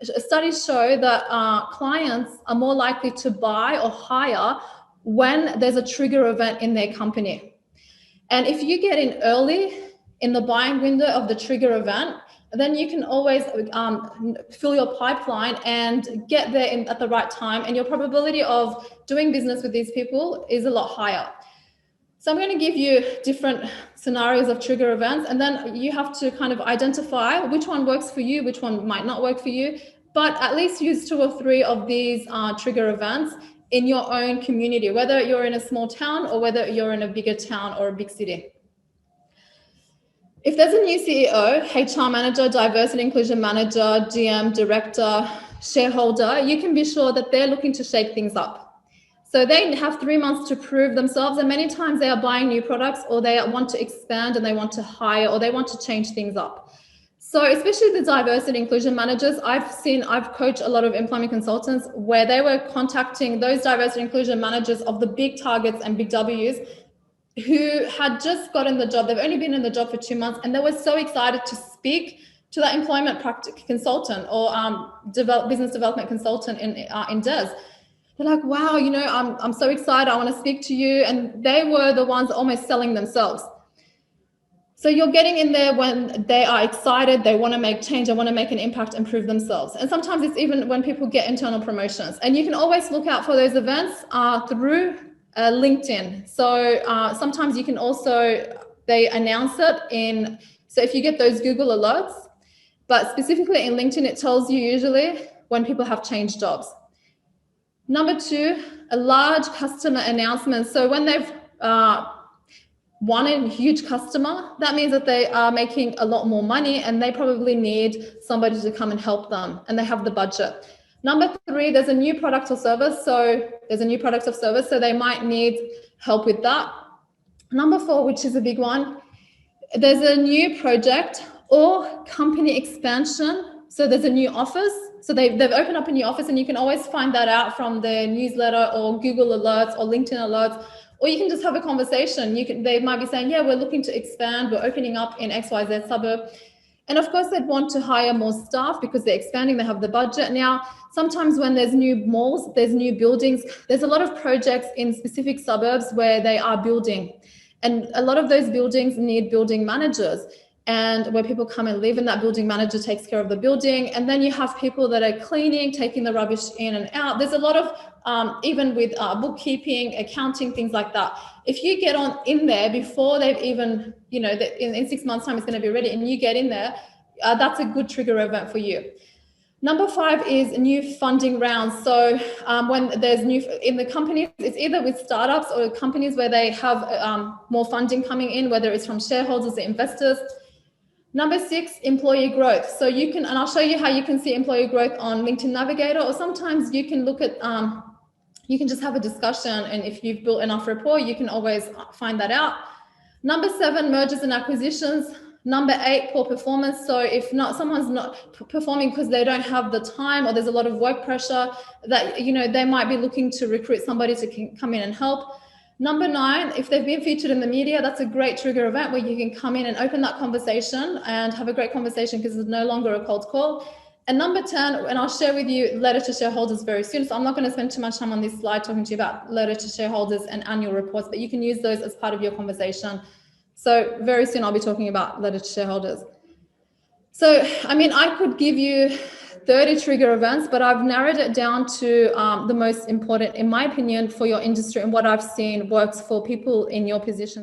studies show that clients are more likely to buy or hire when there's a trigger event in their company. And if you get in early in the buying window of the trigger event, then you can always fill your pipeline and get there at the right time. And your probability of doing business with these people is a lot higher. So I'm going to give you different scenarios of trigger events, and then you have to kind of identify which one works for you, which one might not work for you, but at least use 2 or 3 of these trigger events in your own community, whether you're in a small town or whether you're in a bigger town or a big city. If there's a new CEO, HR manager, diversity inclusion manager, GM, director, shareholder, you can be sure that they're looking to shake things up. So they have 3 months to prove themselves, and many times they are buying new products, or they want to expand and they want to hire, or they want to change things up. So especially the diversity inclusion managers, I've coached a lot of employment consultants where they were contacting those diversity inclusion managers of the big targets and big W's who had just gotten the job. They've only been in the job for 2 months, and they were so excited to speak to that employment consultant or business development consultant in DES. They're like, wow, you know, I'm so excited. I want to speak to you. And they were the ones almost selling themselves. So you're getting in there when they are excited, they want to make change, they want to make an impact and prove themselves. And sometimes it's even when people get internal promotions. And you can always look out for those events through LinkedIn. So sometimes you can also, they announce it in, so if you get those Google alerts, but specifically in LinkedIn, it tells you usually when people have changed jobs. Number 2, a large customer announcement. So when they've won a huge customer, that means that they are making a lot more money and they probably need somebody to come and help them, and they have the budget. Number 3, there's a new product or service. So they might need help with that. Number 4, which is a big one, there's a new project or company expansion. So there's a new office. So they've opened up a new office, and you can always find that out from their newsletter or Google alerts or LinkedIn alerts, or you can just have a conversation. They might be saying, yeah, we're looking to expand. We're opening up in XYZ suburb. And of course, they'd want to hire more staff because they're expanding. They have the budget. Now, sometimes when there's new malls, there's new buildings, there's a lot of projects in specific suburbs where they are building. And a lot of those buildings need building managers, and where people come and live, and that building manager takes care of the building. And then you have people that are cleaning, taking the rubbish in and out. There's a lot of, even with bookkeeping, accounting, things like that. If you get on in there before they've even, you know, in 6 months' time it's going to be ready, and you get in there, that's a good trigger event for you. Number 5 is new funding rounds. So when there's new in the companies, it's either with startups or companies where they have more funding coming in, whether it's from shareholders or investors. Number 6, employee growth. So you can, and I'll show you how you can see employee growth on LinkedIn Navigator, or sometimes you can look at, you can just have a discussion, and if you've built enough rapport, you can always find that out. Number 7, mergers and acquisitions. Number 8, poor performance. So if someone's not performing because they don't have the time, or there's a lot of work pressure, that, you know, they might be looking to recruit somebody to come in and help. Number 9, if they've been featured in the media, that's a great trigger event where you can come in and open that conversation and have a great conversation because it's no longer a cold call. And number 10, and I'll share with you letter to shareholders very soon. So I'm not going to spend too much time on this slide talking to you about letter to shareholders and annual reports, but you can use those as part of your conversation. So very soon I'll be talking about letter to shareholders. So, I mean, I could give you 30 trigger events, but I've narrowed it down to the most important, in my opinion, for your industry and what I've seen works for people in your position.